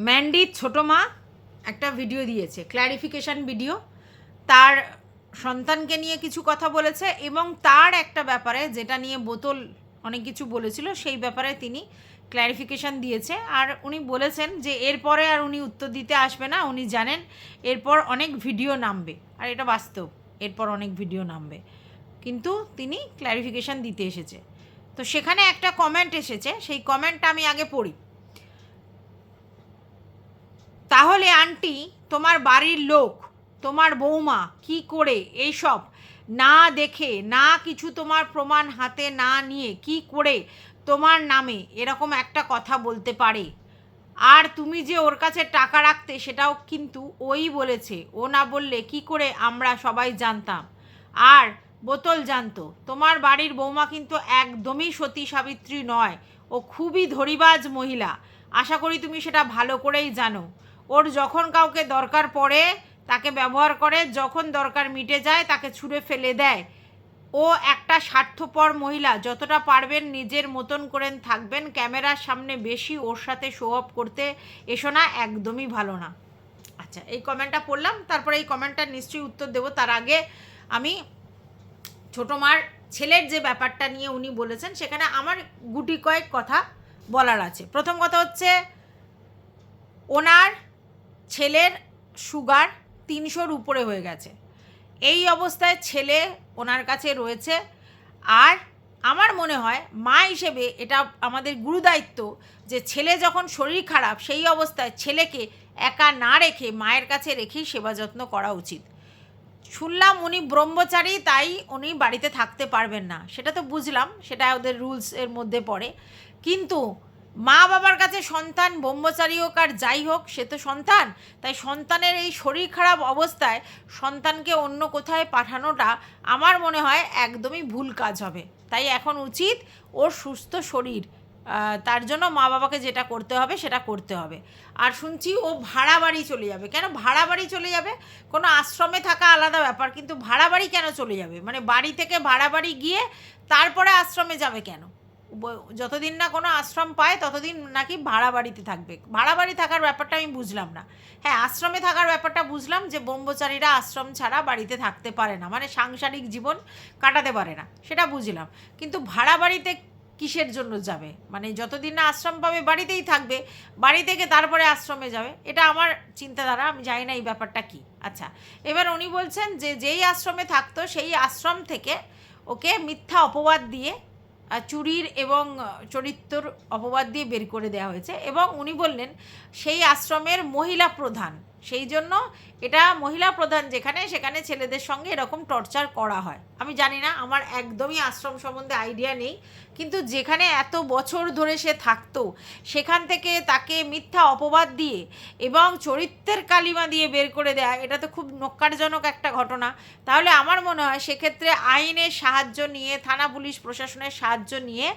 ম্যান্ডির ছোটো মা একটা ভিডিও দিয়েছে, ক্ল্যারিফিকেশান ভিডিও। তার সন্তানকে নিয়ে কিছু কথা বলেছে এবং তার একটা ব্যাপারে যেটা নিয়ে বোতল অনেক কিছু বলেছিল সেই ব্যাপারে তিনি ক্ল্যারিফিকেশান দিয়েছে। আর উনি বলেছেন যে এরপরে আর উনি উত্তর দিতে আসবে না, উনি জানেন এরপর অনেক ভিডিও নামবে, আর এটা বাস্তব, এরপর অনেক ভিডিও নামবে, কিন্তু তিনি ক্ল্যারিফিকেশান দিতে এসেছে। তো সেখানে একটা কমেন্ট এসেছে, সেই কমেন্টটা আমি আগে পড়ি। তাহলে আন্টি, তোমার বাড়ির লোক, তোমার বৌমা কি করে এইসব না দেখে, না কিছু তোমার প্রমাণ হাতে না নিয়ে কি করে তোমার নামে এরকম একটা কথা বলতে পারে? আর তুমি যে ওর কাছে টাকা রাখতে সেটাও কিন্তু ওই বলেছে, ও না বললে কি করে আমরা সবাই জানতাম? আর বোতল জানতো। তোমার বাড়ির বৌমা কিন্তু একদমই সতী সাবিত্রী নয়, ও খুবই ধরিবাজ মহিলা। আশা করি তুমি সেটা ভালো করেই জানো। ওর যখন কাউকে দরকার পড়ে তাকে ব্যবহার করে, যখন দরকার মিটে যায় তাকে ছুঁড়ে ফেলে দেয়। ও একটা স্বার্থপর মহিলা। যতটা পারবেন নিজের মতন করেন থাকবেন, ক্যামেরার সামনে বেশি ওর সাথে শো অফ করতে এসো না, একদমই ভালো না। আচ্ছা, এই কমেন্টটা পড়লাম, তারপরে এই কমেন্টটার নিশ্চয়ই উত্তর দেবো। তার আগে আমি ছোটো মার ছেলের যে ব্যাপারটা নিয়ে উনি বলেছেন সেখানে আমার গুটি কয়েক কথা বলার আছে। প্রথম কথা হচ্ছে, ওনার ছেলের সুগার 300-র উপরে হয়ে গেছে। এই অবস্থায় ছেলে ওনার কাছে রয়েছে। আর আমার মনে হয় মা হিসেবে এটা আমাদের গুরুদায়িত্ব যে ছেলে যখন শরীর খারাপ সেই অবস্থায় ছেলেকে একা না রেখে মায়ের কাছে রেখেই সেবা যত্ন করা উচিত। শুনলাম উনি ব্রহ্মচারী, তাই উনি বাড়িতে থাকতে পারবেন না, সেটা তো বুঝলাম, সেটা ওদের রুলসের মধ্যে পড়ে। কিন্তু মা বাবার কাছে সন্তান ব্রহ্মচারী হোক আর যাই হোক, সে তো সন্তান। তাই সন্তানের এই শরীর খারাপ অবস্থায় সন্তানকে অন্য কোথায় পাঠানোটা আমার মনে হয় একদমই ভুল কাজ হবে। তাই এখন উচিত ওর সুস্থ শরীর, তার জন্য মা বাবাকে যেটা করতে হবে সেটা করতে হবে। আর শুনছি ও ভাড়া বাড়ি চলে যাবে। কেন ভাড়া বাড়ি চলে যাবে? কোনো আশ্রমে থাকা আলাদা ব্যাপার, কিন্তু ভাড়া বাড়ি কেন চলে যাবে? মানে বাড়ি থেকে ভাড়া বাড়ি গিয়ে তারপরে আশ্রমে যাবে কেন? যতদিন না কোনো আশ্রম পায় ততদিন নাকি ভাড়া বাড়িতে থাকবে। ভাড়া বাড়ি থাকার ব্যাপারটা আমি বুঝলাম না। হ্যাঁ, আশ্রমে থাকার ব্যাপারটা বুঝলাম, যে ব্রহ্মচারীরা আশ্রম ছাড়া বাড়িতে থাকতে পারে না, মানে সাংসারিক জীবন কাটাতে পারে না, সেটা বুঝলাম। কিন্তু ভাড়া বাড়িতে কিসের জন্য যাবে? মানে যতদিন না আশ্রম পাবে বাড়িতেই থাকবে, বাড়ি থেকে তারপরে আশ্রমে যাবে, এটা আমার চিন্তাধারা। আমি জানি না এই ব্যাপারটা কী। আচ্ছা, এবার উনি বলছেন যে যেই আশ্রমে থাকতো সেই আশ্রম থেকে ওকে মিথ্যা অপবাদ দিয়ে, চুরির এবং চরিত্রর অপবাদ দিয়ে বের করে দেওয়া হয়েছে। এবং উনি বললেন সেই আশ্রমের মহিলা প্রধান, সেই জন্য এটা মহিলা প্রধান যেখানে, সেখানে ছেলেদের সঙ্গে এরকম টর্চার করা হয়। আমি জানি না, আমার একদমই আশ্রম সম্বন্ধে আইডিয়া নেই, কিন্তু যেখানে এত বছর ধরে সে থাকতো সেখান থেকে তাকে মিথ্যা অপবাদ দিয়ে এবং চরিত্রের কালিমা দিয়ে বের করে দেয়া, এটা তো খুব নক্কারজনক একটা ঘটনা। তাহলে আমার মনে হয় সেক্ষেত্রে আইনের সাহায্য নিয়ে, থানা পুলিশ প্রশাসনের সাহায্য নিয়ে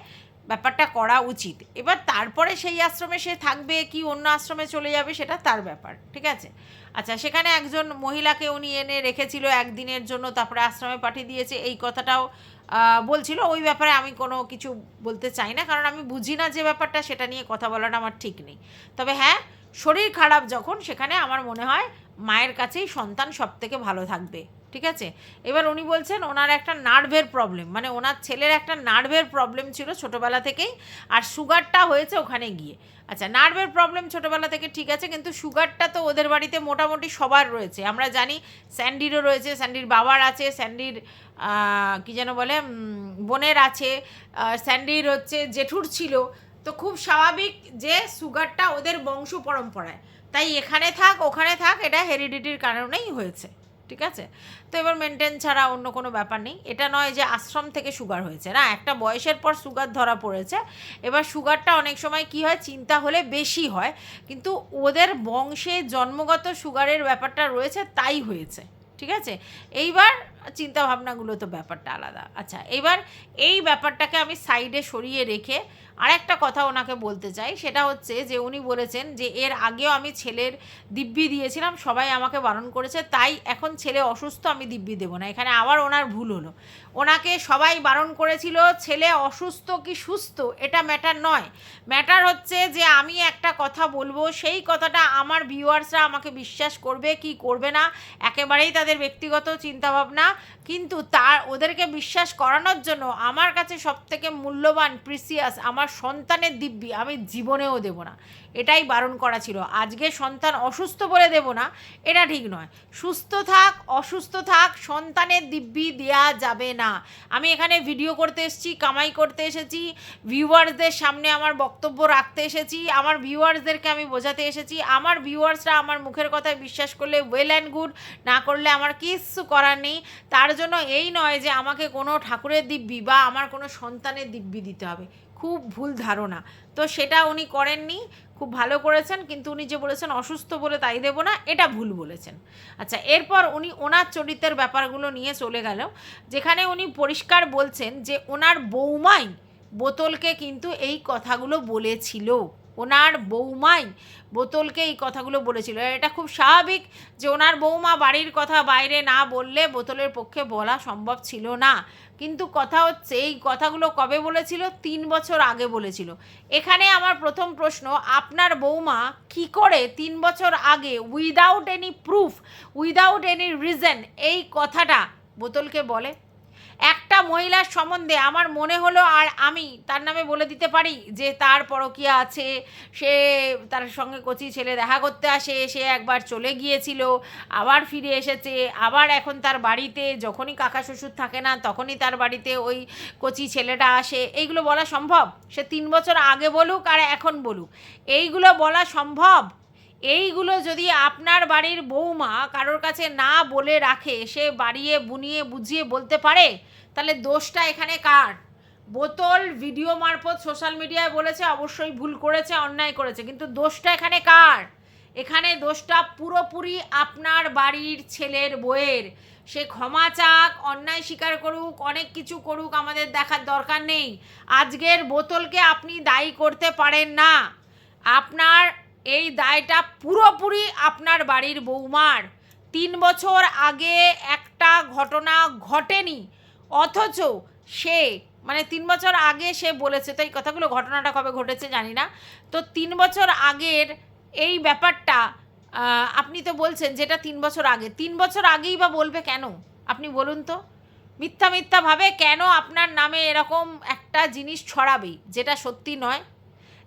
ব্যাপারটা করা উচিত। এবার তারপরে সেই আশ্রমে সে থাকবে কি অন্য আশ্রমে চলে যাবে সেটা তার ব্যাপার, ঠিক আছে। আচ্ছা, সেখানে একজন মহিলাকে উনি এনে রেখেছিল একদিনের জন্য, তারপরে আশ্রমে পাঠিয়ে দিয়েছে, এই কথাটাও বলছিল। ওই ব্যাপারে আমি কোনো কিছু বলতে চাই না, কারণ আমি বুঝি না যে ব্যাপারটা, সেটা নিয়ে কথা বলাটা আমার ঠিক নেই। তবে হ্যাঁ, শরীর খারাপ যখন, সেখানে আমার মনে হয় মায়ের কাছেই সন্তান সবথেকে ভালো থাকবে, ঠিক আছে। এবার উনি বলছেন ওনার একটা নার্ভের প্রবলেম, মানে ওনার ছেলের একটা নার্ভের প্রবলেম ছিল ছোটোবেলা থেকেই, আর সুগারটা হয়েছে ওখানে গিয়ে। আচ্ছা, নার্ভের প্রবলেম ছোটোবেলা থেকে ঠিক আছে, কিন্তু সুগারটা তো ওদের বাড়িতে মোটামুটি সবার রয়েছে। আমরা জানি স্যান্ডিরও রয়েছে, স্যান্ডির বাবার আছে, স্যান্ডির কী যেন বলে বোনের আছে, স্যান্ডির হচ্ছে জেঠুর ছিল। তো খুব স্বাভাবিক যে সুগারটা ওদের বংশ পরম্পরায়, তাই এখানে থাক ওখানে থাক, এটা হেরিডিটির কারণেই হয়েছে, ঠিক আছে। তো এবার মেনটেন ছাড়া অন্য কোনো ব্যাপার নেই। এটা নয় যে আশ্রম থেকে সুগার হয়েছে, না, একটা বয়সের পর সুগার ধরা পড়েছে। এবার সুগারটা অনেক সময় কি হয়, চিন্তা হলে বেশি হয়, কিন্তু ওদের বংশে জন্মগত সুগারের ব্যাপারটা রয়েছে, তাই হয়েছে, ঠিক আছে। এইবার চিন্তাভাবনাগুলো তো ব্যাপারটা আলাদা। আচ্ছা, এবার এই ব্যাপারটাকে আমি সাইডে সরিয়ে রেখে আরেকটা কথা ওনাকে বলতে চাই, সেটা হচ্ছে যে উনি বলেছেন যে এর আগেও আমি ছেলের দিব্যি দিয়েছিলাম, সবাই আমাকে বারণ করেছে, তাই এখন ছেলে অসুস্থ, আমি দিব্যি দেবো না। এখানে আবার ওনার ভুল হলো। ওনাকে সবাই বারণ করেছিল, ছেলে অসুস্থ কি সুস্থ এটা ম্যাটার নয়, ম্যাটার হচ্ছে যে আমি একটা কথা বলবো, সেই কথাটা আমার ভিউয়ার্সরা আমাকে বিশ্বাস করবে কি করবে না একেবারেই তাদের ব্যক্তিগত চিন্তাভাবনা, কিন্তু ওদেরকে বিশ্বাস করানোর জন্য আমার কাছে সবথেকে মূল্যবান প্রিসিয়াস আমার সন্তানের দিব্যি আমি জীবনেও দেব না, এটাই বারণ করা ছিল। আজকে সন্তান অসুস্থ বলে দেব না, এটা ঠিক নয়। সুস্থ থাক অসুস্থ থাক, সন্তানের দিব্যি দেওয়া যাবে না। আমি এখানে ভিডিও করতে এসেছি, কামাই করতে এসেছি, ভিউয়ার্সদের সামনে আমার বক্তব্য রাখতে এসেছি, আমার ভিউয়ার্সদেরকে আমি বোঝাতে এসেছি। আমার ভিউয়ার্সরা আমার মুখের কথায় বিশ্বাস করলে ওয়েল অ্যান্ড গুড, না করলে আমার কিচ্ছু করার নেই। তার জন্য এই নয় যে আমাকে কোনো ঠাকুরের দিব্যি বা আমার কোনো সন্তানের দিব্যি দিতে হবে, খুব ভুল ধারণা। তো সেটা উনি করেননি, খুব ভালো করেছেন, কিন্তু উনি যে বলেছেন অসুস্থ বলে তাই দেব না, এটা ভুল বলেছেন। আচ্ছা, এরপর উনি ওনার চরিত্রের ব্যাপারগুলো নিয়ে চলে গেল, যেখানে উনি পরিষ্কার বলছেন যে ওনার বৌমাই বোতলকে কিন্তু এই কথাগুলো বলেছিল, ওনার বৌমাই বোতলকে এই কথাগুলো বলেছিল। এটা খুব স্বাভাবিক যে ওনার বৌমা বাড়ির কথা বাইরে না বললে বোতলের পক্ষে বলা সম্ভব ছিল না, কিন্তু কথা হচ্ছে এই কথাগুলো কবে বলেছিল? 3 বছর আগে বলেছিল। এখানে আমার প্রথম প্রশ্ন, আপনার বৌমা কি করে 3 বছর আগে without any proof, without any reason এই কথাটা বোতলকে বলে? একটা মহিলার সম্বন্ধে আমার মনে হলো, আর আমি তার নামে বলে দিতে পারি যে তার পরকীয়া আছে, সে তার সঙ্গে কচি ছেলে দেখা করতে আসে, সে একবার চলে গিয়েছিল, আবার ফিরে এসেছে, আবার এখন তার বাড়িতে যখনই কাকা শ্বশুর থাকে না তখনই তার বাড়িতে ওই কচি ছেলেটা আসে। এইগুলো বলা সম্ভব? সে 3 বছর আগে বলুক আর এখন বলুক, এইগুলো বলা সম্ভব? এইগুলো যদি আপনার বাড়ির বৌমা কারোর কাছে না বলে রাখে, সে বাড়িয়ে বুনিয়ে বুঝিয়ে বলতে পারে, তাহলে দোষটা এখানে কার? বোতল ভিডিও মারফত সোশ্যাল মিডিয়ায় বলেছে, অবশ্যই ভুল করেছে, অন্যায় করেছে, কিন্তু দোষটা এখানে কার? এখানে দোষটা পুরোপুরি আপনার বাড়ির ছেলের বউয়ের। সে ক্ষমা চাক, অন্যায় স্বীকার করুক, অনেক কিছু করুক, আমাদের দেখার দরকার নেই। আজকের বোতলকে আপনি দায়ী করতে পারেন না, আপনার এই দায়টা পুরোপুরি আপনার বাড়ির বৌমার। 3 বছর আগে একটা ঘটনা ঘটেনি, অথচ সে মানে 3 বছর আগে সে বলেছে, তো এই কথাগুলো ঘটনাটা কবে ঘটেছে জানি না, তো 3 বছর আগের এই ব্যাপারটা আপনি তো বলছেন যেটা 3 বছর আগে, 3 বছর আগেই বা বলবে কেন? আপনি বলুন তো, মিথ্যা মিথ্যাভাবে কেন আপনার নামে এরকম একটা জিনিস ছড়াবে যেটা সত্যি নয়?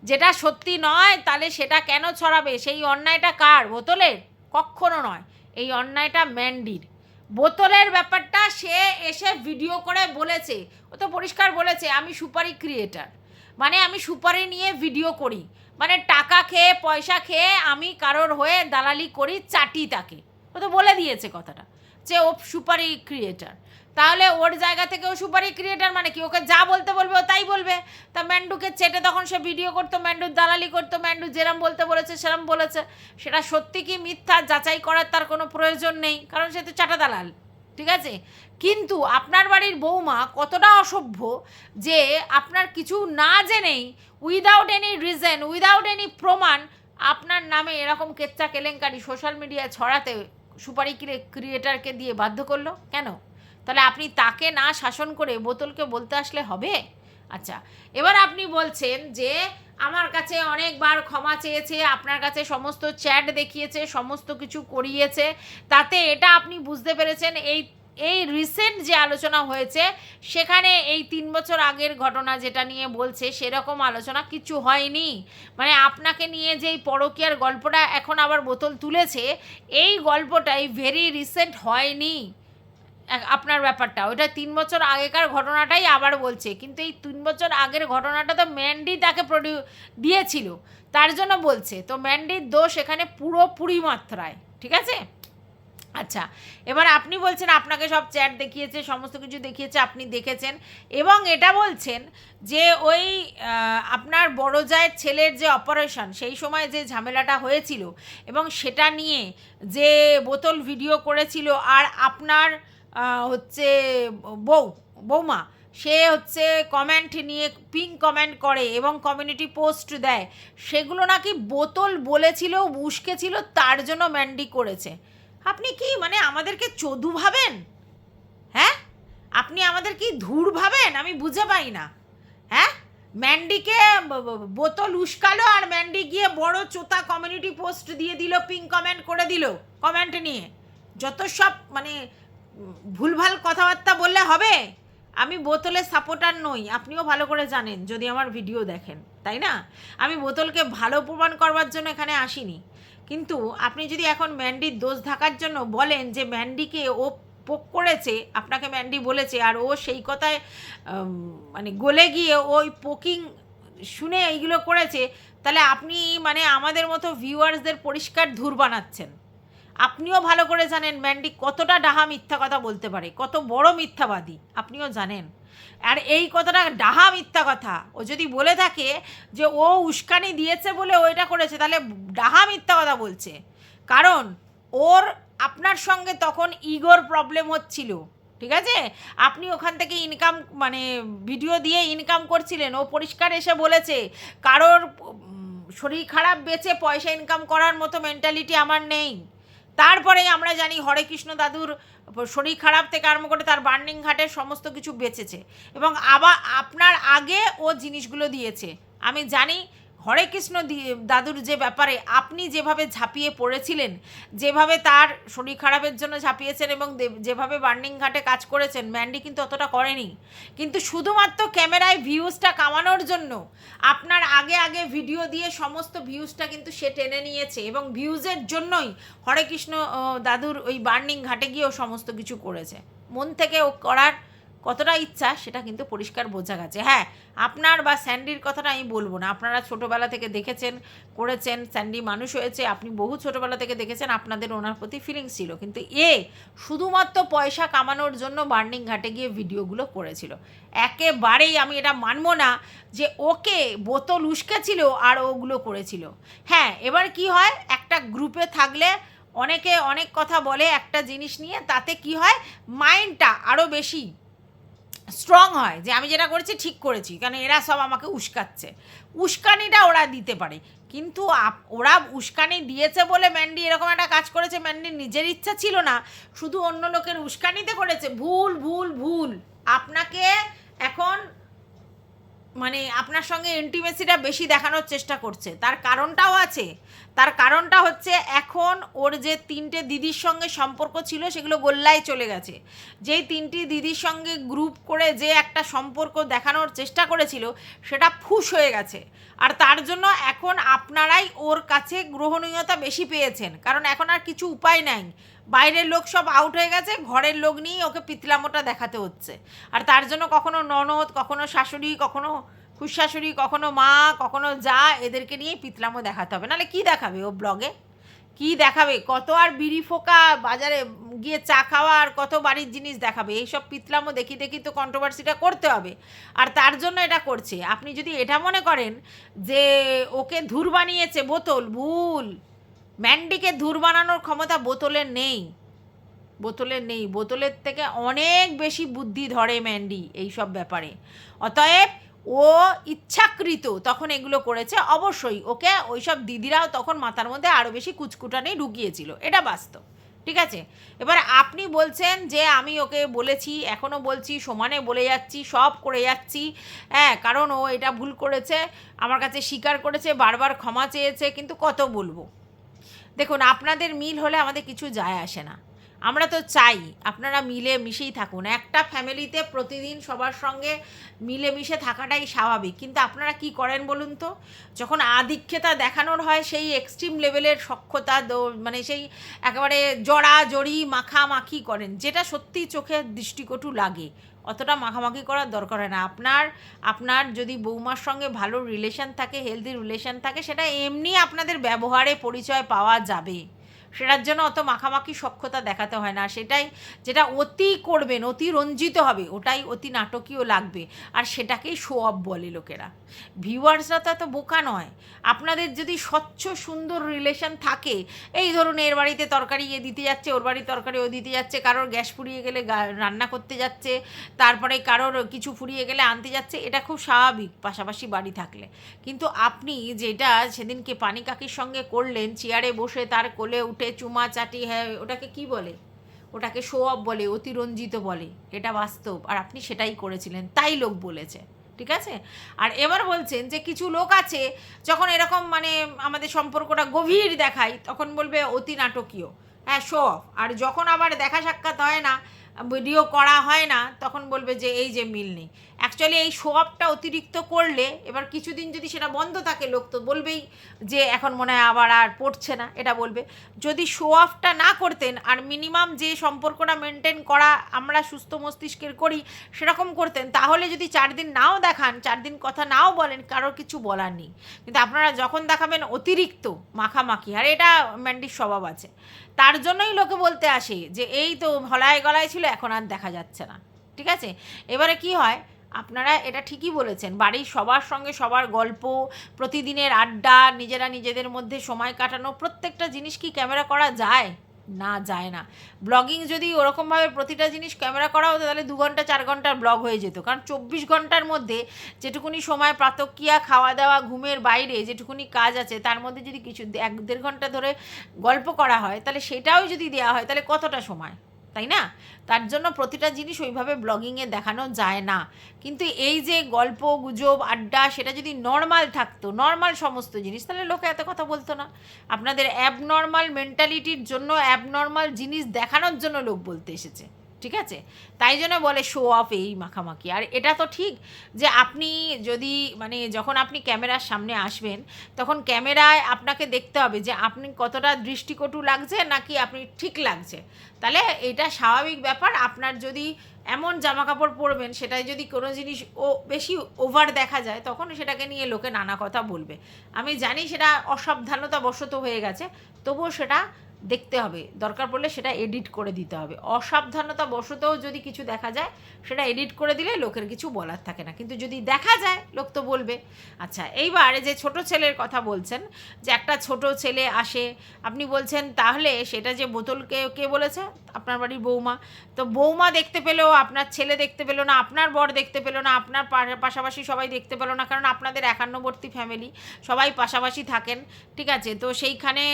যেটা সত্যি নয় তাহলে সেটা কেন ছড়াবে? সেই অন্যায়টা কার? বোতলের? কখনো নয়, এই অন্যায়টা ম্যান্ডির। বোতলের ব্যাপারটা সে এসে ভিডিও করে বলেছে, ও তো পরিষ্কার বলেছে আমি সুপারি ক্রিয়েটার, মানে আমি সুপারি নিয়ে ভিডিও করি, মানে টাকা খেয়ে পয়সা খেয়ে আমি কারোর হয়ে দালালি করি, চাটি তাকে। ও তো বলে দিয়েছে কথাটা যে ও সুপারি ক্রিয়েটার। তাহলে ওর জায়গা থেকে ও সুপারি ক্রিয়েটার মানে কি? ওকে যা বলতে বলবে ও তাই বলবে। তা ম্যান্ডুকে চেটে তখন সে ভিডিও করতো, ম্যান্ডুর দালালি করতো, ম্যান্ডু যেরম বলতে বলেছে সেরম বলেছে, সেটা সত্যি কি মিথ্যা যাচাই করার তার কোনো প্রয়োজন নেই, কারণ সে তো চাটা দালাল, ঠিক আছে? কিন্তু আপনার বাড়ির বৌমা কতটা অসভ্য যে আপনার কিছু না জেনেই without any reason, without any প্রমাণ আপনার নামে এরকম কেচ্চা কেলেঙ্কারি সোশ্যাল মিডিয়ায় ছড়াতে সুপারি ক্রিয়েটারকে দিয়ে বাধ্য করলো কেন? তাহলে আপনি তাকে না শাসন করে বোতলকে বলতে আসলে হবে? আচ্ছা, এবার আপনি বলছেন যে আমার কাছে অনেকবার ক্ষমা চেয়েছে, আপনার কাছে সমস্ত চ্যাট দেখিয়েছে, সমস্ত কিছু করিয়েছে, তাতে এটা আপনি বুঝতে পেরেছেন এই এই রিসেন্ট যে আলোচনা হয়েছে সেখানে এই 3 বছর আগের ঘটনা যেটা নিয়ে বলছে সেরকম আলোচনা কিছু হয়নি। মানে আপনাকে নিয়ে যেই পরকীয়ার গল্পটা এখন আবার বোতল তুলেছে, এই গল্পটাই ভেরি রিসেন্ট হয়নি। আপনার ব্যাপারটা ওইটা 3 বছর আগেকার ঘটনাটাই আবার বলছে, কিন্তু এই 3 বছর আগের ঘটনাটা তো ম্যান্ডি তাকে দিয়েছিল, তার জন্য বলছে। তো ম্যান্ডির দোষ এখানে পুরোপুরি মাত্রায়, ঠিক আছে? আচ্ছা, এবার আপনি বলছেন আপনাকে সব চ্যাট দেখিয়েছে, সমস্ত কিছু দেখিয়েছে, আপনি দেখেছেন, এবং এটা বলছেন যে ওই আপনার বড় জায়ের ছেলের যে অপারেশন সেই সময় যে ঝামেলাটা হয়েছিল এবং সেটা নিয়ে যে বোতল ভিডিও করেছিল আর আপনার হচ্ছে বৌমা, সে হচ্ছে কমেন্ট নিয়ে পিং কমেন্ট করে এবং কমিউনিটি পোস্ট দেয়, সেগুলো নাকি বোতল বলেছিল, উস্কেছিল, তার জন্য ম্যান্ডি করেছে। আপনি কি মানে আমাদেরকে চোদু ভাবেন? হ্যাঁ, আপনি আমাদের কি ধুর ভাবেন? আমি বুঝে পাই না। হ্যাঁ, ম্যান্ডিকে বোতল উস্কালো আর ম্যান্ডি গিয়ে বড় চোতা কমিউনিটি পোস্ট দিয়ে দিল, পিং কমেন্ট করে দিল কমেন্ট নিয়ে। যত সব মানে ভুলভাল কথাবার্তা বললে হবে? আমি বোতলের সাপোর্টার নই, আপনিও ভালো করে জানেন যদি আমার ভিডিও দেখেন, তাই না? আমি বোতলকে ভালো প্রমাণ করবার জন্য এখানে আসিনি। কিন্তু আপনি যদি এখন ম্যান্ডির দোষ ঢাকার জন্য বলেন যে ম্যান্ডিকে ও পোক করেছে, আপনাকে ম্যান্ডি বলেছে আর ও সেই কথায় মানে গলে গিয়ে ওই পোকিং শুনে এইগুলো করেছে, তাহলে আপনি মানে আমাদের মতো ভিউয়ার্সদের পরিষ্কার ধুর বানাচ্ছেন। আপনিও ভালো করে জানেন ম্যান্ডি কতটা ডাহা মিথ্যা কথা বলতে পারে, কত বড় মিথ্যাবাদী আপনিও জানেন। আর এই কথাটা ডাহা মিথ্যা কথা ও যদি বলে থাকে যে ও উস্কানি দিয়েছে বলে ও এটা করেছে, তাহলে ডাহা মিথ্যা কথা বলছে। কারণ ওর আপনার সঙ্গে তখন ইগোর প্রবলেম হচ্ছিল, ঠিক আছে? আপনি ওখান থেকে ইনকাম মানে ভিডিও দিয়ে ইনকাম করছিলেন, ও পরিষ্কার এসে বলেছে কারোর শরীর খারাপ বেচে পয়সা ইনকাম করার মতো মেন্টালিটি আমার নেই। তারপরে আমরা জানি হরে কৃষ্ণ দাদুর শরীর খারাপ থেকে আরম্ভ করে তার বার্নিং ঘাটের সমস্ত কিছু বেঁচেছে এবং আবার আপনার আগে ও জিনিসগুলো দিয়েছে। আমি জানি হরে কৃষ্ণ দাদুর যে ব্যাপারে আপনি যেভাবে ঝাঁপিয়ে পড়েছিলেন, যেভাবে তার শরীর খারাপের জন্য ঝাঁপিয়েছেন এবং যেভাবে বার্নিং ঘাটে কাজ করেছেন, ম্যান্ডি কিন্তু অতটা করেনি। কিন্তু শুধুমাত্র ক্যামেরায় ভিউজটা কামানোর জন্য আপনার আগে আগে ভিডিও দিয়ে সমস্ত ভিউজটা কিন্তু সে টেনে নিয়েছে এবং ভিউজের জন্যই হরে কৃষ্ণ দাদুর ওই বার্নিং ঘাটে গিয়েও সমস্ত কিছু করেছে। মন থেকে ও করার কতটা ইচ্ছা সেটা কিন্তু পরিষ্কার বোঝা গেছে। হ্যাঁ, আপনার বা স্যান্ডির কথাটা আমি বলবো না, আপনারা ছোটোবেলা থেকে দেখেছেন করেছেন, স্যান্ডি মানুষ হয়েছে, আপনি বহু ছোটোবেলা থেকে দেখেছেন, আপনাদের ওনার প্রতি ফিলিংস ছিল। কিন্তু এ শুধুমাত্র পয়সা কামানোর জন্য বার্নিং ঘাটে গিয়ে ভিডিওগুলো করেছিল। একেবারেই আমি এটা মানবো না যে ওকে বোতল উস্কেছিল আর ওগুলো করেছিল। হ্যাঁ, এবার কি হয়, একটা গ্রুপে থাকলে অনেকে অনেক কথা বলে একটা জিনিস নিয়ে, তাতে কি হয় মাইন্ডটা আরও বেশি স্ট্রং হয় যে আমি যেটা করেছি ঠিক করেছি, কারণ এরা সব আমাকে উস্কাচ্ছে। উস্কানিটা ওরা দিতে পারে, কিন্তু ওরা উস্কানি দিয়েছে বলে ম্যান্ডি এরকম একটা কাজ করেছে, ম্যান্ডির নিজের ইচ্ছা ছিল না, শুধু অন্য লোকের উস্কানিতে করেছে। ভুল ভুল ভুল। আপনাকে এখন মানে আপনার সঙ্গে ইন্টিমেসিটা বেশি দেখানোর চেষ্টা করছে, তার কারণটাও আছে। তার কারণটা হচ্ছে এখন ওর যে 3টে দিদির সঙ্গে সম্পর্ক ছিল সেগুলো গোল্লায় চলে গেছে। যেই 3টি দিদির সঙ্গে গ্রুপ করে যে একটা সম্পর্ক দেখানোর চেষ্টা করেছিল সেটা ফুস হয়ে গেছে। আর তার জন্য এখন আপনারাই ওর কাছে গ্রহণীয়তা বেশি পেয়েছেন, কারণ এখন আর কিছু উপায় নাই। বাইরের লোক সব আউট হয়ে গেছে, ঘরের লোক নিয়েই ওকে পিতলামোটা দেখাতে হচ্ছে। আর তার জন্য কখনো ননদ, কখনো শাশুড়ি, কখনো খুশাশুড়ি, কখনো মা, কখনো যা, এদেরকে নিয়েই পিতলামো দেখাতে হবে। নাহলে কী দেখাবে ও ব্লগে? কী দেখাবে? কত আর বিড়ি ফোকা, বাজারে গিয়ে চা খাওয়া, আর কত বাড়ির জিনিস দেখাবে? এইসব পিতলামো দেখি দেখি তো কন্ট্রোভার্সিটা করতে হবে, আর তার জন্য এটা করছে। আপনি যদি এটা মনে করেন যে ওকে ধুর বানিয়েছে বোতল, ভুল। ম্যান্ডিকে ধুর বানানোর ক্ষমতা বোতলের নেই, বোতলের নেই। বোতলের থেকে অনেক বেশি বুদ্ধি ধরে ম্যান্ডি এই সব ব্যাপারে। অতএব ও ইচ্ছাকৃত তখন এগুলো করেছে। অবশ্যই ওকে ওইসব দিদিরাও তখন মাথার মধ্যে আরও বেশি কুচকুটানি ঢুকিয়েছিল, এটা বাস্তব, ঠিক আছে? এবার আপনি বলছেন যে আমি ওকে বলেছি, এখনও বলছি, সমানে বলে যাচ্ছি, সব করে যাচ্ছি, হ্যাঁ, কারণ ও এটা ভুল করেছে, আমার কাছে স্বীকার করেছে, বারবার ক্ষমা চেয়েছে। কিন্তু কত বলবো? দেখুন, আপনাদের মিল হলে আমাদের কিছু যায় আসে না। আমরা তো চাই আপনারা মিলে মিশেই থাকুন, একটা ফ্যামিলিতে প্রতিদিন সবার সঙ্গে মিলেমিশে থাকাটাই স্বাভাবিক। কিন্তু আপনারা কি করেন বলুন তো? যখন আধিক্যতা দেখানোর হয় সেই এক্সট্রিম লেভেলের সখ্যতা মানে সেই একেবারে জড়াজড়ি মাখামাখি করেন, যেটা সত্যি চোখে দৃষ্টিকটু লাগে। অতটা মাখামাখি করার দরকার হয় না। আপনার যদি বৌমার সঙ্গে ভালো রিলেশন থাকে, হেলদি রিলেশন থাকে, সেটা এমনি আপনাদের ব্যবহারে পরিচয় পাওয়া যাবে। সেটার জন্য অত মাখামাখি সখ্যতা দেখাতে হয় না। সেটাই যেটা অতি করবেন, অতি রঞ্জিত হবে, ওটাই অতি নাটকীয় লাগবে, আর সেটাকেই শো অফ বলে লোকেরা। ভিউয়ার্সরা তো এত বোকা নয়। আপনাদের যদি স্বচ্ছ সুন্দর রিলেশন থাকে, এই ধরুন এর বাড়িতে তরকারি এ দিতে যাচ্ছে, ওর বাড়ির তরকারি ও দিতে যাচ্ছে, কারোর গ্যাস ফুরিয়ে গেলে রান্না করতে যাচ্ছে, তারপরে কারোর কিছু ফুরিয়ে গেলে আনতে যাচ্ছে, এটা খুব স্বাভাবিক পাশাপাশি বাড়ি থাকলে। কিন্তু আপনি যেটা সেদিনকে পানি কাকির সঙ্গে করলেন, চেয়ারে বসে তার কোলে উঠে চুমা চাটি, হ্যাঁ ওটাকে কি বলে, ওটাকে শো অফ বলে, অতিরঞ্জিত বলে, এটা বাস্তব। আর আপনি সেটাই করেছিলেন, তাই লোক বলেছে, ঠিক আছে? আর এবার বলছেন যে কিছু লোক আছে যখন এরকম মানে আমাদের সম্পর্কটা গভীর দেখায় তখন বলবে অতি নাটকীয়, হ্যাঁ শো অফ। আর যখন আবার দেখা সাক্ষাৎ হয় না, ভিডিও করা হয় না, তখন বলবে যে এই যে মিল নেই। অ্যাকচুয়ালি এই শো অফটা অতিরিক্ত করলে এবার কিছুদিন যদি সেটা বন্ধ থাকে, লোক তো বলবেই যে এখন মনে হয় আবার আর পড়ছে না, এটা বলবে। যদি শো অফটা না করতেন আর মিনিমাম যে সম্পর্কটা মেনটেন করা আমরা সুস্থ মস্তিষ্কের করি সেরকম করতেন, তাহলে যদি 4 দিন নাও দেখান, 4 দিন কথা নাও বলেন, কারোর কিছু বলার নেই। কিন্তু আপনারা যখন দেখাবেন অতিরিক্ত মাখামাখি, আর এটা ম্যান্ডির স্বভাব আছে, তার জন্যই লোকে বলতে আসে যে এই তো হলায় গলায় ছিল, এখন আর দেখা যাচ্ছে না, ঠিক আছে? এবারে কি হয়, আপনারা এটা ঠিকই বলেছেন, বাড়ির সবার সঙ্গে সবার গল্প, প্রতিদিনের আড্ডা, নিজেরা নিজেদের মধ্যে সময় কাটানো, প্রত্যেকটা জিনিস কি ক্যামেরা করা যায়? না, যায় না। ব্লগিং যদি ওরকমভাবে প্রতিটা জিনিস ক্যামেরা করা হতো তাহলে 2 ঘন্টা 4 ঘন্টার ব্লগ হয়ে যেত। কারণ 24 ঘন্টার মধ্যে যেটুকুনি সময় প্রাতঃক্রিয়া, খাওয়া দাওয়া, ঘুমের বাইরে যেটুকুনি কাজ আছে, তার মধ্যে যদি কিছু 1-1.5 ঘন্টা ধরে গল্প করা হয়, তাহলে সেটাও যদি দেওয়া হয় তাহলে কতটা সময়, তাই না? তার জন্য প্রতিটা জিনিস ওইভাবে ব্লগিংয়ে দেখানো যায় না। কিন্তু এই যে গল্প গুজব আড্ডা, সেটা যদি নর্মাল থাকতো, নর্মাল সমস্ত জিনিস, তাহলে লোকে এত কথা বলতো না। আপনাদের অ্যাবনর্মাল মেন্টালিটির জন্য, অ্যাবনর্মাল জিনিস দেখানোর জন্য লোক বলতে এসেছে, ঠিক আছে? তাই জন্য বলে শো অফ, এই মাখামাখি। আর এটা তো ঠিক যে আপনি যদি মানে যখন আপনি ক্যামেরার সামনে আসবেন, তখন ক্যামেরায় আপনাকে দেখতে হবে যে আপনি কতটা দৃষ্টিকটু লাগছে নাকি আপনি ঠিক লাগছে। তাহলে এটা স্বাভাবিক ব্যাপার। আপনার যদি এমন জামা কাপড় পরবেন, সেটাই যদি কোনো জিনিস বেশি ওভার দেখা যায়, তখন সেটাকে নিয়ে লোকে নানা কথা বলবে। আমি জানি সেটা অসাবধানতা বশত হয়ে গেছে, তবুও সেটা দেখতে হবে, দরকার পড়লে সেটা এডিট করে দিতে হবে। অসাবধানতা বশতও যদি কিছু দেখা যায়, সেটা এডিট করে দিলে লোকের কিছু বলার থাকে না, কিন্তু যদি দেখা যায় লোক তো বলবে। আচ্ছা, এইবার যে ছোট ছেলের কথা বলছেন, যে একটা ছোট ছেলে আসে, আপনি বলছেন তাহলে সেটা যে বোতলকে কে বলেছে? আপনার বাড়ির বৌমা। তো বৌমা দেখতে পেলেও আপনার ছেলে দেখতে পেলো না, আপনার বর দেখতে পেলো না, আপনার পাশাপাশি সবাই দেখতে পেলো না, কারণ আপনাদের একান্নবর্তী ফ্যামিলি, সবাই পাশাপাশি থাকেন, ঠিক আছে? তো সেইখানে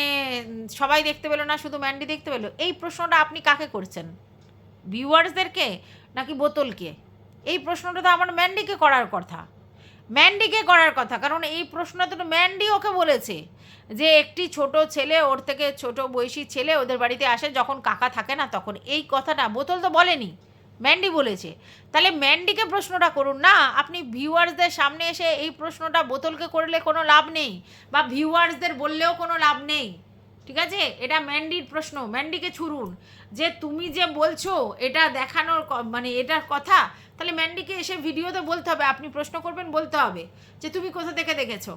সবাই দেখতে পেলো না, শুধু ম্যান্ডি দেখতে পেলো। এই প্রশ্নটা আপনি কাকে করছেন? ভিউয়ার্সদেরকে নাকি বোতলকে? এই প্রশ্নটা তো আমার ম্যান্ডিকে করার কথা, ম্যান্ডিকে করার কথা। কারণ এই প্রশ্নটা তো ম্যান্ডি ওকে বলেছে যে একটি ছোট ছেলে, ওর থেকে ছোট বয়সী ছেলে ওদের বাড়িতে আসে যখন কাকা থাকে না তখন। এই কথাটা বোতল তো বলেনি, ম্যান্ডি বলেছে। তাহলে ম্যান্ডিকে প্রশ্নটা করুন না। আপনি ভিউয়ার্সদের সামনে এসে এই প্রশ্নটা বোতলকে করলে কোনো লাভ নেই, বা ভিউয়ার্সদের বললেও কোনো লাভ নেই, ঠিক আছে? এটা ম্যান্ডির প্রশ্ন, ম্যান্ডিকে ছুড়ুন যে তুমি যে বলছো এটা দেখানোর মানে এটার কথা। তাহলে ম্যান্ডিকে এসে ভিডিওতে বলতে হবে, আপনি প্রশ্ন করবেন, বলতে হবে যে তুমি কোথা থেকে দেখেছো।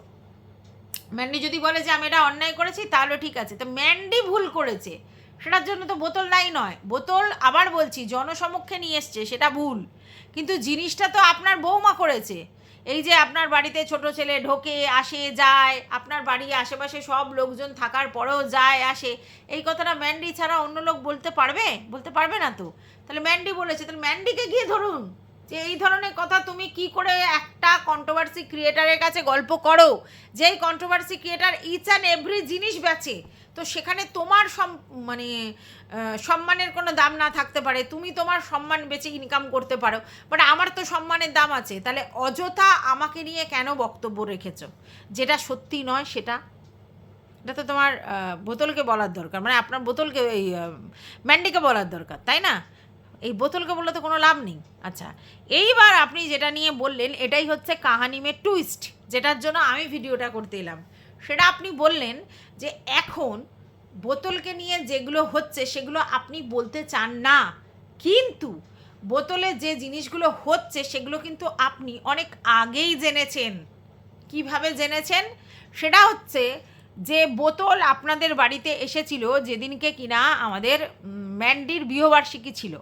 ম্যান্ডি যদি বলে যে আমি এটা অন্যায় করেছি, তাহলে ঠিক আছে। তো ম্যান্ডি ভুল করেছে, সেটার জন্য তো বোতল দায়ী নয়। বোতল, আবার বলছি, জনসমক্ষে নিয়ে এসছে, সেটা ভুল, কিন্তু জিনিসটা তো আপনার বৌমা করেছে। এই যে আপনার বাড়িতে ছোট ছেলে ঢোকে, আসে, যায়, আপনার বাড়ি আশেপাশে সব লোকজন থাকার পরেও যায়, আসে, এই কথাটা ম্যান্ডি ছাড়া অন্য লোক বলতে পারবে? বলতে পারবে না তো। তাহলে ম্যান্ডি বলেছে, তাহলে ম্যান্ডিকে গিয়ে ধরুন যে এই ধরনের কথা তুমি কি করে একটা কন্ট্রোভার্সি ক্রিয়েটারের কাছে গল্প করো, যেই controversy creator each and every জিনিস বেচে। তো সেখানে তোমার মানে সম্মানের কোনো দাম না থাকতে পারে, তুমি তোমার সম্মান বেচে ইনকাম করতে পারো, বাট আমার তো সম্মানের দাম আছে। তাহলে অযথা আমাকে নিয়ে কেন বক্তব্য রেখেছো যেটা সত্যি নয়? সেটা এটা তো তোমার বোতলকে বলার দরকার, মানে আপনার বোতলকে, এই ম্যান্ডিকে বলার দরকার, তাই না? এই বোতলকে বললে তো কোনো লাভ নেই। আচ্ছা, এইবার আপনি যেটা নিয়ে বললেন, এটাই হচ্ছে কাহানি মে টুইস্ট, যেটার জন্য আমি ভিডিওটা করতে এলাম। সেটা আপনি বললেন যে এখন বোতলকে নিয়ে যেগুলো হচ্ছে সেগুলো আপনি বলতে চান না, কিন্তু বোতলে যে জিনিসগুলো হচ্ছে সেগুলো কিন্তু আপনি অনেক আগেই জেনেছেন। কিভাবে জেনেছেন? সেটা হচ্ছে যে বোতল আপনাদের বাড়িতে এসেছিল যেদিনকে কিনা আমাদের ম্যান্ডির বিবাহবার্ষিকী ছিল,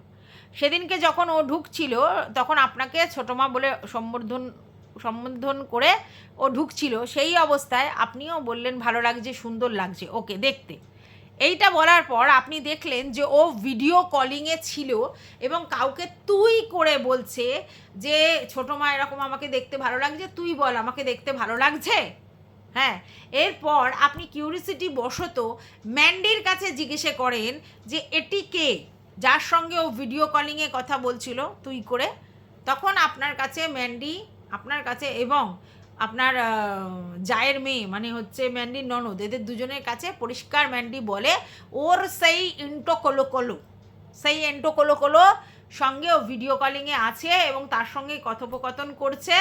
সেদিনকে যখন ও ঢুকছিল তখন আপনাকে ছোটো মা বলে সম্বোধন করে ও ঢুকছিল, সেই অবস্থায় আপনিও বললেন ভালো লাগছে, সুন্দর লাগছে ওকে দেখতে। এইটা বলার পর আপনি দেখলেন যে ও ভিডিও কলিংয়ে ছিল এবং কাউকে তুই করে বলছে যে ছোটো মা এরকম আমাকে দেখতে ভালো লাগছে, তুই বল আমাকে দেখতে ভালো লাগছে। হ্যাঁ, এরপর আপনি কিউরিসিটি বশত ম্যান্ডির কাছে জিজ্ঞেস করেন যে এটি কে, যার সঙ্গে ও ভিডিও কলিংয়ে কথা বলছিল তুই করে। তখন আপনার কাছে ম্যান্ডি, আপনার কাছে এবং আপনার জায়ের মেয়ে মানে হচ্ছে ম্যান্ডির ননদ, এদের দুজনের কাছে পরিষ্কার ম্যান্ডি বলে ওর সেই ইন্টো কোলো সঙ্গে ও ভিডিও কলিংয়ে আছে এবং তার সঙ্গে কথোপকথন করছে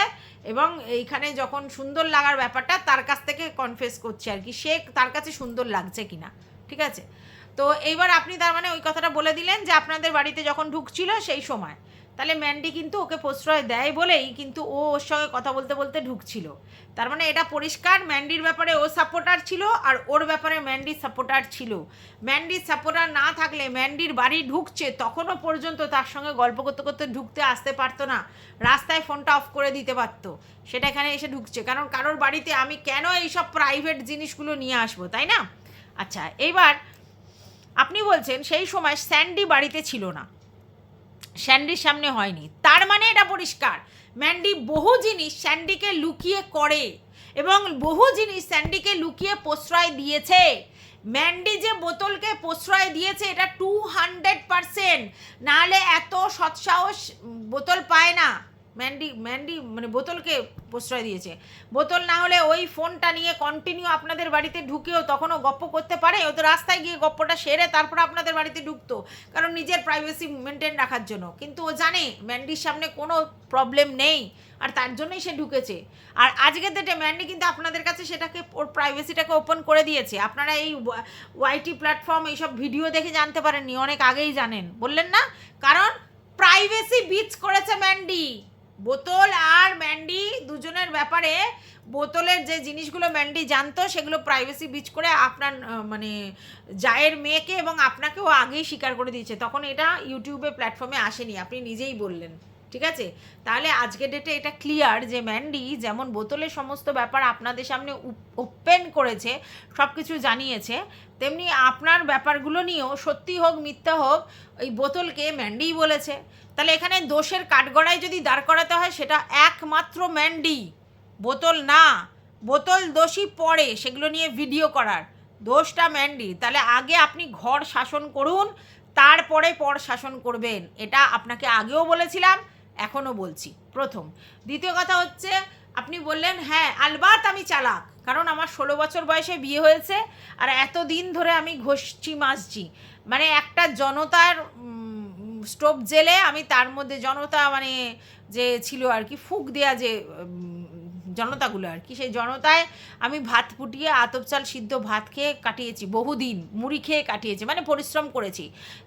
এবং এইখানে যখন সুন্দর লাগার ব্যাপারটা তার কাছ থেকে কনফেস করছে আর কি, সে তার কাছে সুন্দর লাগছে কিনা। ঠিক আছে, তো এইবার আপনি তার মানে ওই কথাটা বলে দিলেন যে আপনাদের বাড়িতে যখন ঢুকছিল সেই সময়, তাহলে ম্যান্ডি কিন্তু ওকে প্রশ্রয় দেয় বলেই কিন্তু ও ওর সঙ্গে কথা বলতে বলতে ঢুকছিল। তার মানে এটা পরিষ্কার ম্যান্ডির ব্যাপারে ও সাপোর্টার ছিল আর ওর ব্যাপারে ম্যান্ডির সাপোর্টার ছিল। ম্যান্ডির সাপোর্টার না থাকলে ম্যান্ডির বাড়ি ঢুকছে তখনও পর্যন্ত তার সঙ্গে গল্প করতে করতে ঢুকতে আসতে পারতো না, রাস্তায় ফোনটা অফ করে দিতে পারতো, সেটা এখানে এসে ঢুকছে। কারণ কারোর বাড়িতে আমি কেন এইসব প্রাইভেট জিনিসগুলো নিয়ে আসবো, তাই না? আচ্ছা, এইবার আপনি বলছেন সেই সময় স্যান্ডি বাড়িতে ছিল না, স্যান্ডির সামনে হয়নি, তার মানে এটা পরিষ্কার ম্যান্ডি বহু জিনিস স্যান্ডিকে লুকিয়ে করে এবং বহু জিনিস স্যান্ডিকে লুকিয়ে প্রশ্রয় দিয়েছে। ম্যান্ডি যে বোতলকে প্রশ্রয় দিয়েছে এটা 200%, নাহলে এত সৎসাহস বোতল পায় না। ম্যান্ডি মানে বোতলকে প্রশ্রয় দিয়েছে, বোতল না হলে ওই ফোনটা নিয়ে কন্টিনিউ আপনাদের বাড়িতে ঢুকেও তখনও গপ্প করতে পারে, ও তো রাস্তায় গিয়ে গপ্পটা সেরে তারপর আপনাদের বাড়িতে ঢুকতো, কারণ নিজের প্রাইভেসি মেনটেন রাখার জন্য। কিন্তু ও জানে ম্যান্ডির সামনে কোনো প্রবলেম নেই আর তার জন্যই সে ঢুকেছে। আর আজকের ডেটে ম্যান্ডি কিন্তু আপনাদের কাছে সেটাকে ওর প্রাইভেসিটাকে ওপেন করে দিয়েছে। আপনারা এই ওয়াইটি প্ল্যাটফর্ম এইসব ভিডিও দেখে জানতে পারেননি, অনেক আগেই জানেন, বললেন না? কারণ প্রাইভেসি বিচ করেছে ম্যান্ডি। বোতল আর ম্যান্ডি দুজনের ব্যাপারে বোতলের যে জিনিসগুলো ম্যান্ডি জানতো সেগুলো প্রাইভেসি বিচ করে আপনার মানে জায়ের মেয়েকে এবং আপনাকেও আগেই স্বীকার করে দিয়েছে, তখন এটা ইউটিউবে প্ল্যাটফর্মে আসেনি, আপনি নিজেই বললেন। ঠিক আছে, তাহলে আজকের ডেটে এটা ক্লিয়ার যে ম্যান্ডি যেমন বোতলের সমস্ত ব্যাপার আপনাদের সামনে ওপেন করেছে, সব কিছু জানিয়েছে, তেমনি আপনার ব্যাপারগুলো নিয়েও সত্যি হোক মিথ্যা হোক ওই বোতলকে ম্যান্ডিই বলেছে। তাহলে এখানে দোষের কাঠগড়ায় যদি দাঁড় করাতে হয় সেটা একমাত্র ম্যান্ডি, বোতল না। বোতল দোষী পড়ে সেগুলো নিয়ে ভিডিও করার, দোষটা ম্যান্ডি। তাহলে আগে আপনি ঘর শাসন করুন, তারপরে পর শাসন করবেন, এটা আপনাকে আগেও বলেছিলাম, এখনও বলছি। প্রথম। দ্বিতীয় কথা হচ্ছে আপনি বললেন হ্যাঁ আলবাত আমি চালাক, কারণ আমার 16 বছর বয়সে বিয়ে হয়েছে আর এতদিন ধরে আমি ঘষছি মাজছি, মানে একটা জনতার স্টোভ জেলে আমি তার মধ্যে জনতা মানে যে ছিল আর কি, ফুঁক দেওয়া যে জনতাগুলো আর কি, সেই জনতায় আমি ভাত ফুটিয়ে আতপ চাল সিদ্ধ ভাত খেয়ে কাটিয়েছি বহুদিন, মুড়ি খেয়ে কাটিয়েছি, মানে পরিশ্রম করেছি।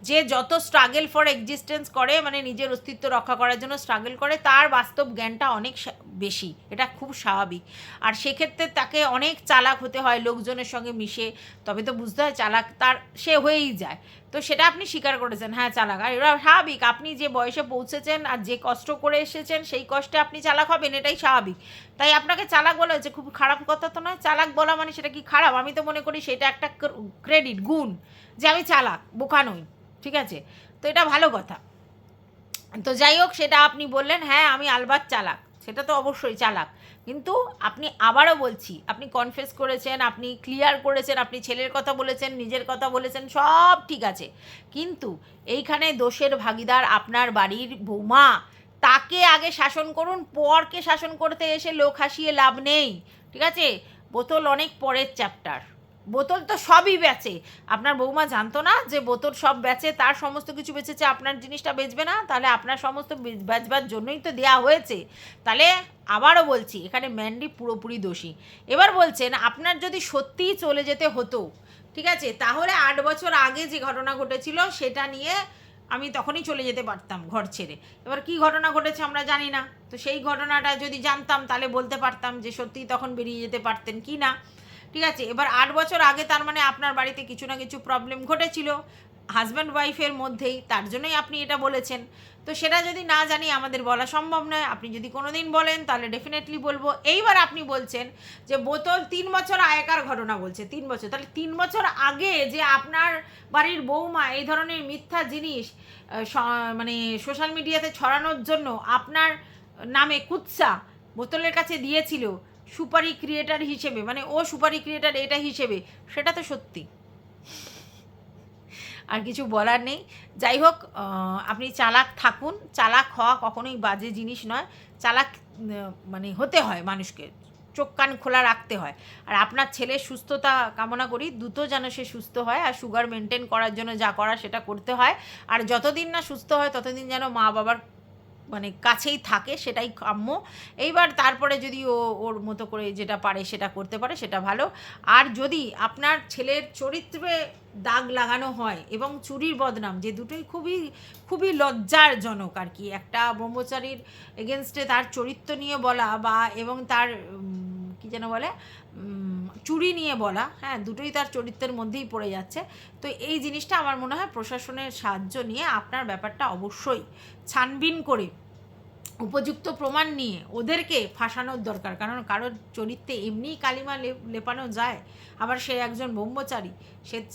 যে যত স্ট্রাগল ফর এক্সিস্টেন্স করে, মানে নিজের অস্তিত্ব রক্ষা করার জন্য স্ট্রাগল করে, তার বাস্তব জ্ঞানটা অনেক বেশি, এটা খুব স্বাভাবিক। আর সেক্ষেত্রে তাকে অনেক চালাক হতে হয় লোকজনের সঙ্গে মিশে, তবে তো বুঝতে হয় চালাক তার সে হয়েই যায়। তো সেটা আপনি স্বীকার করেছেন, হ্যাঁ চালাক। আর এরা স্বাভাবিক, আপনি যে বয়সে পৌঁছেছেন আর যে কষ্ট করে এসেছেন সেই কষ্টে আপনি চালাক হবেন, এটাই স্বাভাবিক। তাই আপনাকে চালাক বলা হচ্ছে, খুব খারাপ কথা তো নয়। চালাক বলা মানে সেটা কি খারাপ? আমি তো মনে করি সেটা একটা ক্রেডিট, গুণ, যে আমি চালাক, বোকা নই। ঠিক আছে, তো এটা ভালো কথা। তো যাই হোক, সেটা আপনি বললেন হ্যাঁ আমি আলবাত চালাক, সেটা তো অবশ্যই চালাক। কিন্তু আপনি আবারও বলছি, আপনি কনফেস করেছেন, আপনি ক্লিয়ার করেছেন, আপনি ছেলের কথা বলেছেন, নিজের কথা বলেছেন, সব ঠিক আছে, কিন্তু এইখানে দোষের ভাগিদার আপনার বাড়ির বৌমা। তাকে আগে শাসন করুন, পরকে শাসন করতে এসে লোক হাসিয়ে লাভ নেই। ঠিক আছে, বোতল অনেক পরের চ্যাপ্টার, বোতল তো সবই বেচে। আপনার বৌমা জানতো না যে বোতল সব বেচে, তার সমস্ত কিছু বেচেছে, আপনার জিনিসটা বেচবে না? তাহলে আপনার সমস্ত বেচবার জন্যই তো দেয়া হয়েছে। তাহলে আবারও বলছি এখানে ম্যান্ডি পুরোপুরি দোষী। এবার বলছেন আপনার যদি সত্যিই চলে যেতে হতো, ঠিক আছে, তাহলে 8 বছর আগে যে ঘটনা ঘটেছিল সেটা নিয়ে আমি তখনই চলে যেতে পারতাম ঘর ছেড়ে। এবার কি ঘটনা ঘটেছে আমরা জানি না, তো সেই ঘটনাটা যদি জানতাম তাহলে বলতে পারতাম যে সত্যিই তখন বেরিয়ে যেতে পারতেন কি না। ঠিক আছে? এবার 8 বছর আগে তার মানে আপনার বাড়িতে কিছু না কিছু প্রবলেম ঘটেছিল হাজব্যান্ড ওয়াইফের মধ্যেই, তার জন্যই আপনি এটা বলেছেন। তো সেটা যদি না জানি আমাদের বলা সম্ভব নয়। আপনি যদি কোনো দিন বলেন তাহলে ডেফিনেটলি বলবো। এইবার আপনি বলছেন যে বোতল 3 বছর আগেকার ঘটনা বলছে, 3 বছর। তাহলে 3 বছর আগে যে আপনার বাড়ির বৌমা এই ধরনের মিথ্যা জিনিস মানে সোশ্যাল মিডিয়াতে ছড়ানোর জন্য আপনার নামে কুৎসা বোতলের কাছে দিয়েছিল সুপারি ক্রিয়েটার হিসেবে, মানে ও সুপারি ক্রিয়েটার এটা হিসেবে, সেটা তো সত্যি। আর কিছু বলার নেই। যাই হোক, আপনি চালাক থাকুন। চালাক হওয়া কখনোই বাজে জিনিস নয়। চালাক মানে হতে হয় মানুষকে, চোখ কান খোলা রাখতে হয়। আর আপনার ছেলের সুস্থতা কামনা করি, দ্রুত যেন সে সুস্থ হয়। আর সুগার মেনটেন করার জন্য যা করা সেটা করতে হয়। আর যতদিন না সুস্থ হয় ততদিন যেন মা বাবার মানে কাছেই থাকে, সেটাই কাম্য। এইবার তারপরে যদি ও ওর মতো করে যেটা পারে সেটা করতে পারে, সেটা ভালো। আর যদি আপনার ছেলের চরিত্রে দাগ লাগানো হয় এবং চুরির বদনাম, যে দুটোই খুবই খুবই লজ্জারজনক আর কি। একটা ব্রহ্মচারীর এগেনস্টে তার চরিত্র নিয়ে বলা বা এবং তার কী যেন বলে চুরি নিয়ে বলা, হ্যাঁ, দুটোই তার চরিত্রের মধ্যেই পড়ে যাচ্ছে। তো এই জিনিসটা আমার মনে হয় প্রশাসনের সাহায্য নিয়ে আপনার ব্যাপারটা অবশ্যই ছানবিন করে উপযুক্ত প্রমাণ নিয়ে ওদেরকে ফাঁসানোর দরকার। কারণ কারোর চরিত্রে এমনিই কালিমা লেপানো যায়, আবার সে একজন ব্রহ্মচারী,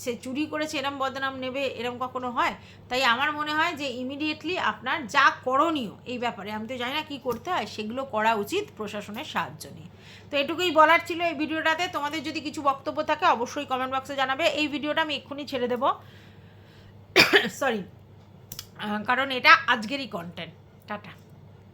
সে চুরি করেছে এরম বদনাম নেবে, এরম কখনো হয়? তাই আমার মনে হয় যে ইমিডিয়েটলি আপনার যা করণীয় এই ব্যাপারে, আমি তো জানি না কী করতে হয়, সেগুলো করা উচিত প্রশাসনের সাহায্য নিয়ে। তো এটুকুই বলার ছিল এই ভিডিওটাতে। তোমাদের যদি কিছু বক্তব্য থাকে অবশ্যই কমেন্ট বক্সে জানাবে। এই ভিডিওটা আমি এক্ষুনি ছেড়ে দেবো, সরি, কারণ এটা আজকেরই কন্টেন্ট। টাটা।